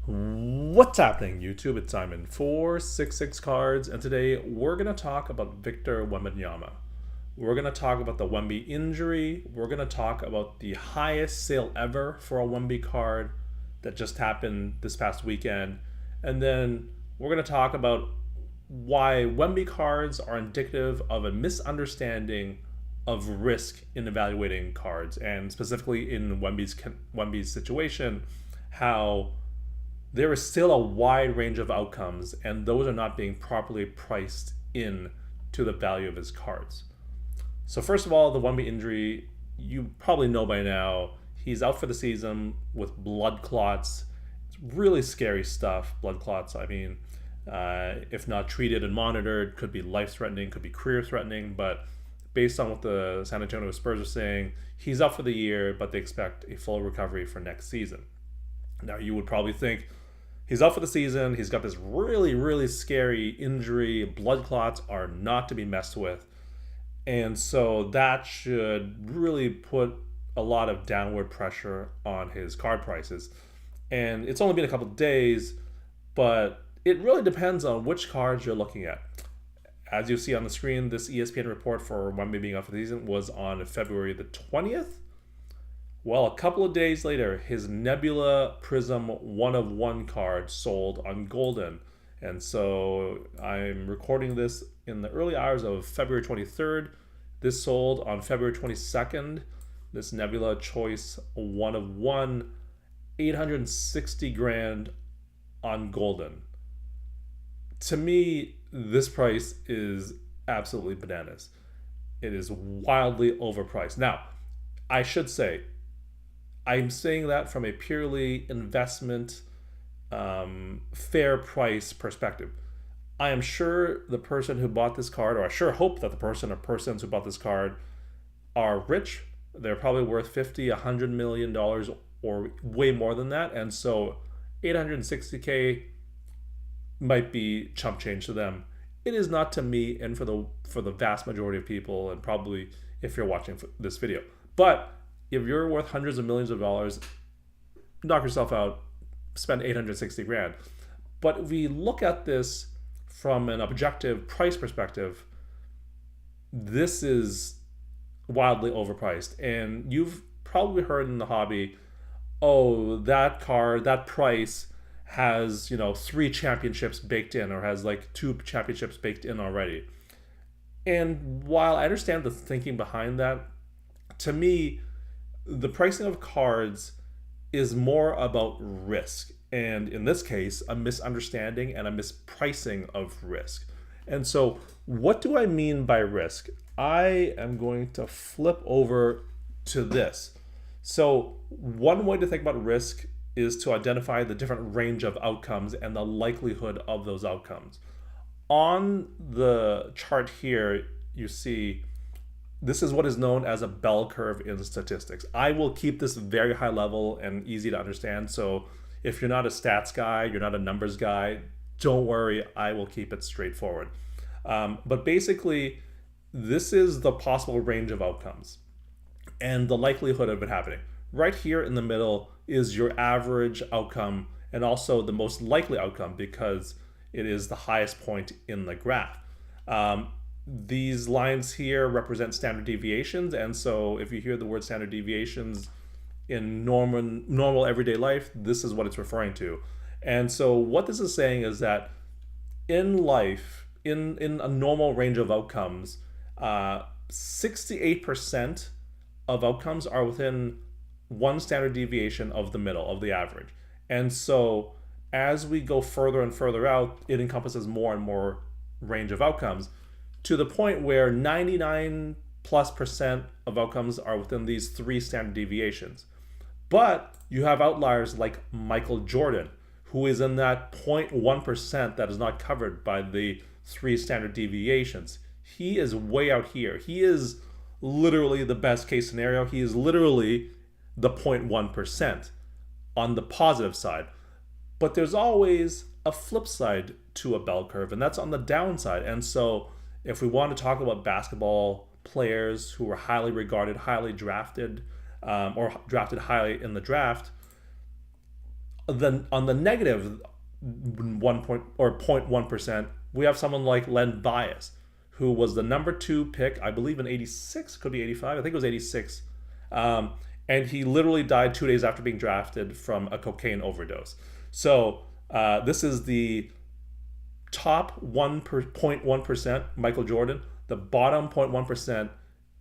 What's happening, YouTube? It's Simon 466 Cards, and today we're going to talk about Victor Wembanyama. We're going to talk about the Wemby injury. We're going to talk about the highest sale ever for a Wemby card that just happened this past weekend. And then we're going to talk about why Wemby cards are indicative of a misunderstanding of risk in evaluating cards, and specifically in Wemby's situation, how there is still a wide range of outcomes, and those are not being properly priced in to the value of his cards. So first of all, the Wemby injury, you probably know by now, he's out for the season with blood clots. It's really scary stuff. Blood clots, I mean, if not treated and monitored, could be life-threatening, could be career-threatening, but based on what the San Antonio Spurs are saying, he's out for the year, but they expect a full recovery for next season. Now, you would probably think, he's out for the season. He's got this really, really scary injury. Blood clots are not to be messed with. And so that should really put a lot of downward pressure on his card prices. And it's only been a couple of days, but it really depends on which cards you're looking at. As you see on the screen, this ESPN report for Wemby being out for the season was on February the 20th. Well, a couple of days later, his Nebula Prizm 1 of 1 card sold on Golden. And so I'm recording this in the early hours of February 23rd. This sold on February 22nd. This Nebula Choice 1 of 1, 860 grand on Golden. To me, this price is absolutely bananas. It is wildly overpriced. Now, I should say, I'm saying that from a purely investment, fair price perspective. I am sure the person who bought this card, or I sure hope that the person or persons who bought this card are rich. They're probably worth 50, $100 million or way more than that. And so 860K might be chump change to them. It is not to me and for the vast majority of people, and probably if you're watching this video. But if you're worth hundreds of millions of dollars, knock yourself out, spend 860 grand. But if we look at this from an objective price perspective, this is wildly overpriced. And you've probably heard in the hobby, oh, that card, that price has, 3 championships baked in, or has like 2 championships baked in already. And while I understand the thinking behind that, to me, the pricing of cards is more about risk, and in this case, a misunderstanding and a mispricing of risk. And so, what do I mean by risk? I am going to flip over to this. So, one way to think about risk is to identify the different range of outcomes and the likelihood of those outcomes. On the chart here, you see this is what is known as a bell curve in statistics. I will keep this very high level and easy to understand. So if you're not a stats guy, you're not a numbers guy, don't worry, I will keep it straightforward. But basically, this is the possible range of outcomes and the likelihood of it happening. Right here in the middle is your average outcome and also the most likely outcome because it is the highest point in the graph. These lines here represent standard deviations, and so if you hear the word standard deviations in normal everyday life, this is what it's referring to. And so what this is saying is that in life, in a normal range of outcomes, 68% of outcomes are within one standard deviation of the middle, of the average. And so as we go further and further out, it encompasses more and more range of outcomes, to the point where 99+% of outcomes are within these 3 standard deviations. But you have outliers like Michael Jordan, who is in that 0.1% that is not covered by the 3 standard deviations. He is way out here. He is literally the best case scenario. He is literally the 0.1% on the positive side. But there's always a flip side to a bell curve, and that's on the downside. And so if we want to talk about basketball players who were highly regarded, highly drafted, or drafted highly in the draft, Then on the negative 1 point or 0.1%, we have someone like Len Bias, who was the number 2 pick, I believe in 86, could be 85, I think it was 86. And he literally died 2 days after being drafted from a cocaine overdose. So this is the top 0.1% Michael Jordan. The bottom 0.1%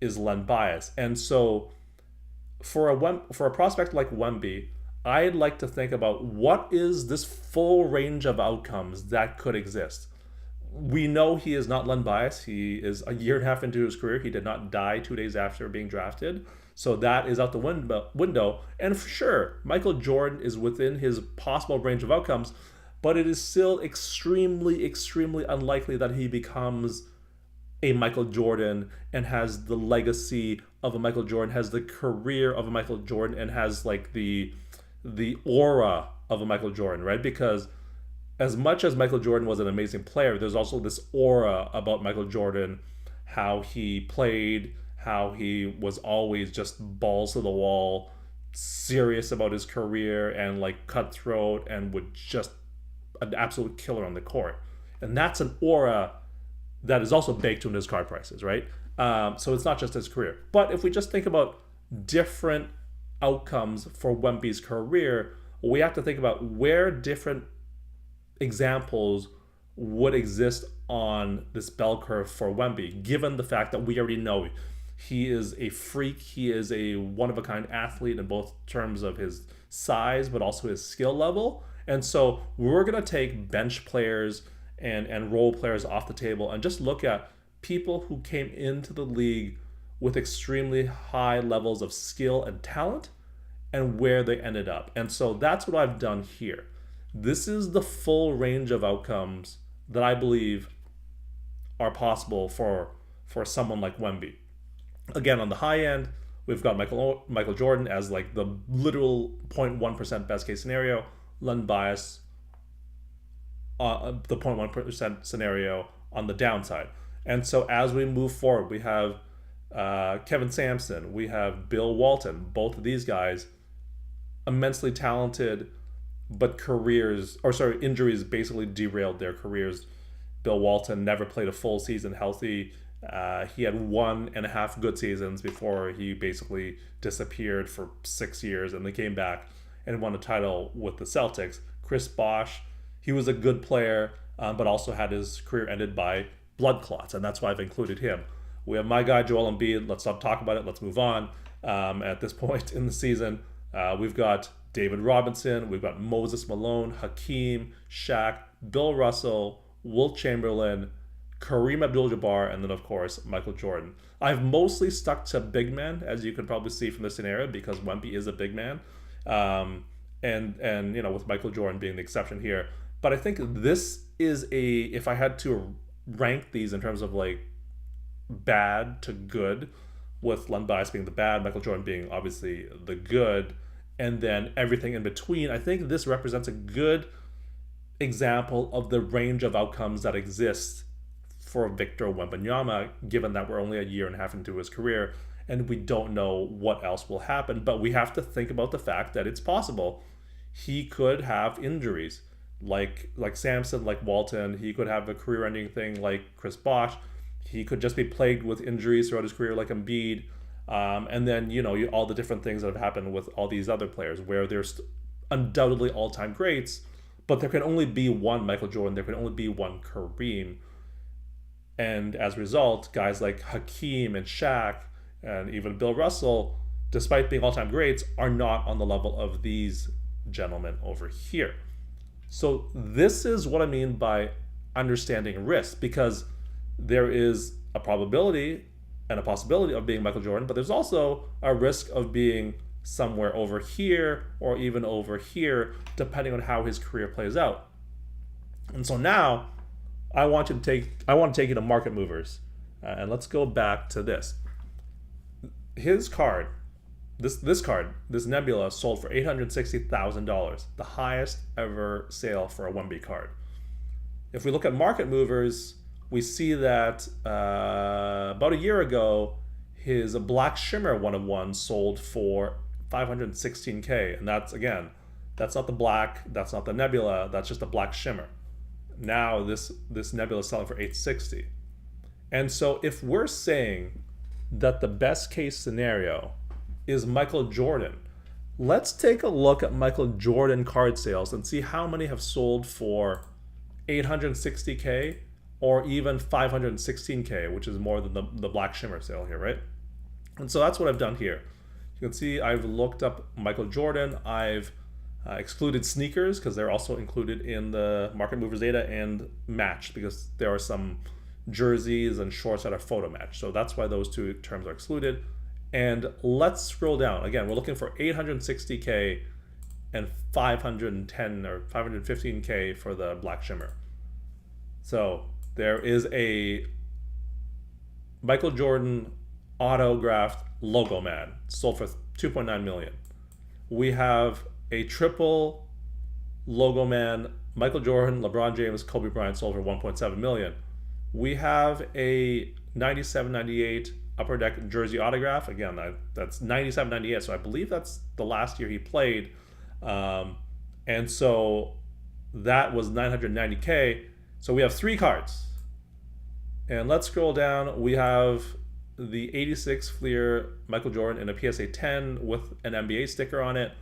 is Len Bias. And so for a prospect like Wemby, I'd like to think about what is this full range of outcomes that could exist. We know he is not Len Bias. He is a year and a half into his career. He did not die 2 days after being drafted. So that is out the window. And for sure, Michael Jordan is within his possible range of outcomes, but it is still extremely, extremely unlikely that he becomes a Michael Jordan and has the legacy of a Michael Jordan, has the career of a Michael Jordan, and has like the aura of a Michael Jordan, right? Because as much as Michael Jordan was an amazing player, there's also this aura about Michael Jordan, how he played, how he was always just balls to the wall, serious about his career, and like cutthroat, and would just an absolute killer on the court. And that's an aura that is also baked into his card prices, right? So it's not just his career. But if we just think about different outcomes for Wemby's career, we have to think about where different examples would exist on this bell curve for Wemby, given the fact that we already know he is a freak, he is a one-of-a-kind athlete in both terms of his size, but also his skill level. And so we're going to take bench players and role players off the table and just look at people who came into the league with extremely high levels of skill and talent and where they ended up. And so that's what I've done here. This is the full range of outcomes that I believe are possible for someone like Wemby. Again, on the high end, we've got Michael Jordan as like the literal 0.1% best case scenario, Len Bias the 0.1% scenario on the downside. And so as we move forward, we have Kevin Sampson, we have Bill Walton. Both of these guys, immensely talented, but injuries basically derailed their careers. Bill Walton never played a full season healthy. He had 1.5 good seasons before he basically disappeared for 6 years, and then came back and won a title with the Celtics. Chris Bosh, he was a good player, but also had his career ended by blood clots, and that's why I've included him. We have my guy, Joel Embiid. Let's stop talking about it. Let's move on. At this point in the season, we've got David Robinson, we've got Moses Malone, Hakeem, Shaq, Bill Russell, Wilt Chamberlain, Kareem Abdul-Jabbar, and then, of course, Michael Jordan. I've mostly stuck to big men, as you can probably see from this scenario, because Wemby is a big man. And with Michael Jordan being the exception here. But I think this is if I had to rank these in terms of like bad to good, with Len Bias being the bad, Michael Jordan being obviously the good, and then everything in between, I think this represents a good example of the range of outcomes that exist for Victor Wembanyama, given that we're only a year and a half into his career and we don't know what else will happen. But we have to think about the fact that it's possible he could have injuries like Sampson, like Walton. He could have a career-ending thing like Chris Bosh. He could just be plagued with injuries throughout his career like Embiid. And then, all the different things that have happened with all these other players where there's undoubtedly all-time greats, but there can only be one Michael Jordan. There can only be one Kareem. And as a result, guys like Hakeem and Shaq and even Bill Russell, despite being all-time greats, are not on the level of these gentlemen over here. So this is what I mean by understanding risk, because there is a probability and a possibility of being Michael Jordan, but there's also a risk of being somewhere over here or even over here, depending on how his career plays out. And so now I want to take you to market movers, and let's go back to this. His card, this Nebula, sold for $860,000, the highest ever sale for a Wemby card. If we look at market movers, we see that about a year ago, his Black Shimmer 1/1 sold for $516K, and that's again That's not the black. That's not the Nebula. That's just a black shimmer. Now this Nebula is selling for 860. And so if we're saying that the best case scenario is Michael Jordan, let's take a look at Michael Jordan card sales and see how many have sold for 860K or even 516K, which is more than the black shimmer sale here, right? And so that's what I've done here. You can see I've looked up Michael Jordan. I've excluded sneakers because they're also included in the market movers data, and matched because there are some jerseys and shorts that are photo matched. So that's why those two terms are excluded. And let's scroll down. Again, we're looking for 860K and 510 or 515K for the black shimmer. So there is a Michael Jordan autographed logo man sold for 2.9 million. We have a triple logo man Michael Jordan, LeBron James, Kobe Bryant sold for 1.7 million. We have a 97-98 Upper Deck jersey autograph. Again, that's 97-98, so I believe that's the last year he played. And so that was 990K. So we have 3 cards. And let's scroll down. We have the 86 Fleer Michael Jordan in a PSA 10 with an NBA sticker on it.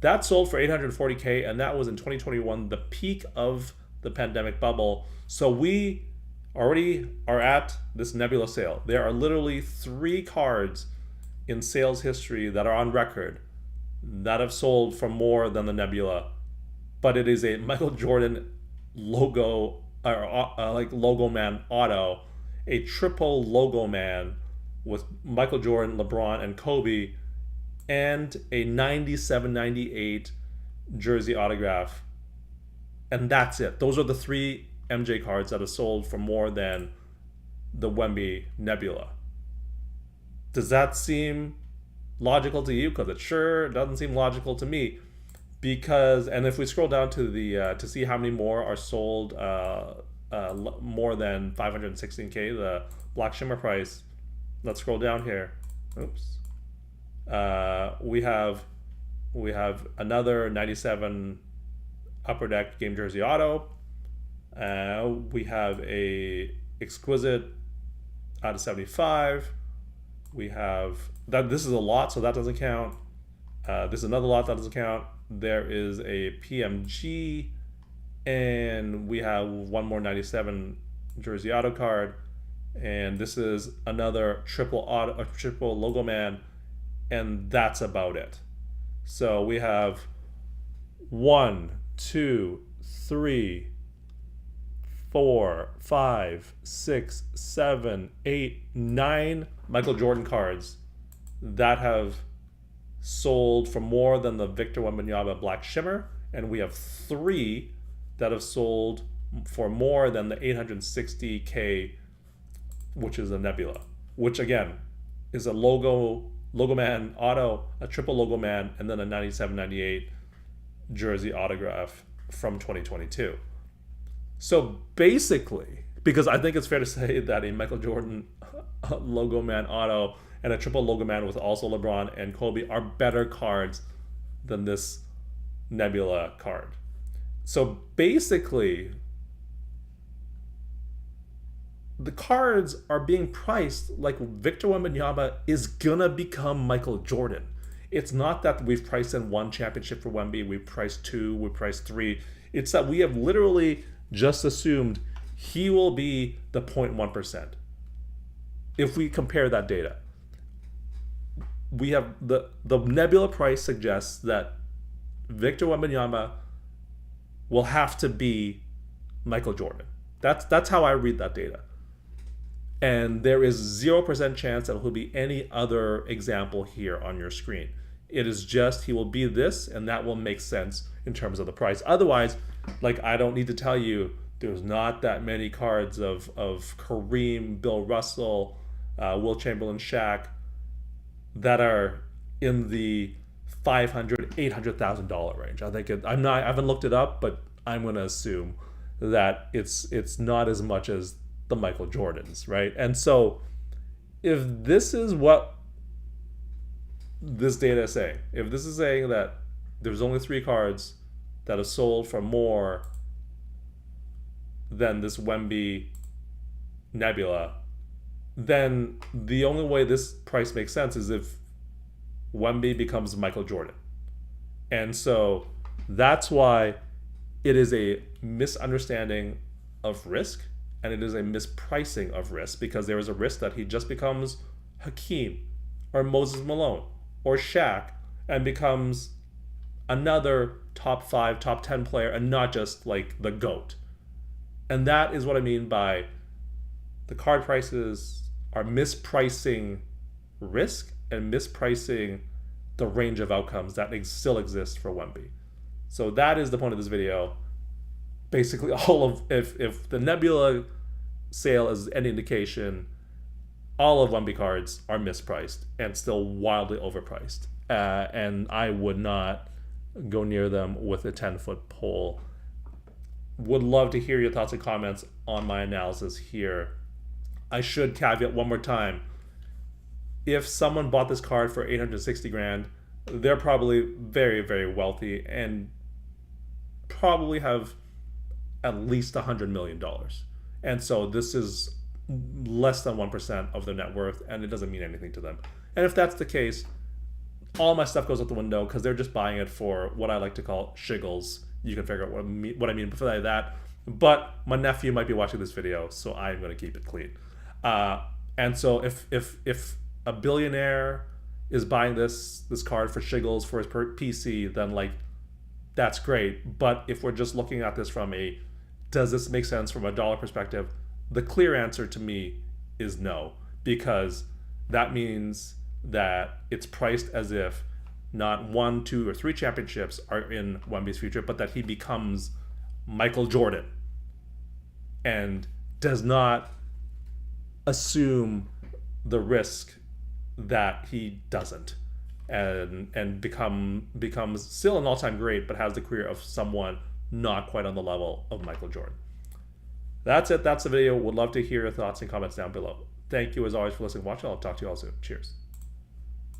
That sold for 840K, and that was in 2021, the peak of the pandemic bubble. So we already are at this Nebula sale. There are literally 3 cards in sales history that are on record that have sold for more than the Nebula, but it is a Michael Jordan logo, or like logo man auto, a triple logo man with Michael Jordan, LeBron, and Kobe, and a 97-98 jersey autograph. And that's it. Those are the 3 MJ cards that have sold for more than the Wemby Nebula. Does that seem logical to you? Because it sure doesn't seem logical to me. Because, and if we scroll down to the to see how many more are sold more than 516K, the black shimmer price, let's scroll down here. Oops. We have another 97 Upper Deck game jersey auto. We have a exquisite out of 75. We have that. This is a lot, so that doesn't count. This is another lot that doesn't count. There is a PMG, and we have one more 97 jersey auto card, and this is another triple logo man, and that's about it. So we have 1, 2, 3, 4, 5, 6, 7, 8, 9 Michael Jordan cards that have sold for more than the Victor Wembanyama black shimmer, and we have 3 that have sold for more than the 860K, which is a Nebula, which again is a logo man auto, a triple logo man, and then a 97-98 jersey autograph from 2022. So basically, because I think it's fair to say that a Michael Jordan logo man auto and a triple logo man with also LeBron and Kobe are better cards than this Nebula card. So basically, the cards are being priced like Victor Wembanyama is gonna become Michael Jordan. It's not that we've priced in 1 championship for Wemby, we've priced 2, we've priced 3. It's that we have literally just assumed he will be the 0.1%. If we compare that data, we have the Nebula price suggests that Victor Wembanyama will have to be Michael Jordan. That's how I read that data. And there is 0% chance that he'll be any other example here on your screen. It is just he will be this, and that will make sense in terms of the price. Otherwise, like, I don't need to tell you, there's not that many cards of Kareem, Bill Russell, Will Chamberlain, Shaq that are in the $500,000, $800,000 range. I think I haven't looked it up, but I'm going to assume that it's not as much as the Michael Jordans, right? And so if this is what this data is saying, if this is saying that there's only 3 cards that is sold for more than this Wemby Nebula, then the only way this price makes sense is if Wemby becomes Michael Jordan. And so that's why it is a misunderstanding of risk, and it is a mispricing of risk, because there is a risk that he just becomes Hakeem or Moses Malone or Shaq and becomes another top 5, top 10 player and not just like the GOAT. And that is what I mean by the card prices are mispricing risk and mispricing the range of outcomes that still exist for Wemby. So that is the point of this video. Basically, all of if the Nebula sale is any indication, all of Wemby cards are mispriced and still wildly overpriced. And I would not go near them with a 10-foot pole. Would love to hear your thoughts and comments on my analysis here. I should caveat one more time. If someone bought this card for 860 grand, they're probably very, very wealthy and probably have at least $100 million. And so this is less than 1% of their net worth, and it doesn't mean anything to them. And if that's the case, all my stuff goes out the window because they're just buying it for what I like to call shiggles. You can figure out what I mean by that. But my nephew might be watching this video, so I'm going to keep it clean. And so if a billionaire is buying this card for shiggles for his PC, then like that's great. But if we're just looking at this from a does this make sense from a dollar perspective, the clear answer to me is no, because that means that it's priced as if not 1, 2, or 3 championships are in Wemby's future, but that he becomes Michael Jordan and does not assume the risk that he doesn't, and becomes still an all-time great, but has the career of someone not quite on the level of Michael Jordan. That's it. That's the video. Would love to hear your thoughts and comments down below. Thank you as always for listening and watching. I'll talk to you all soon. Cheers.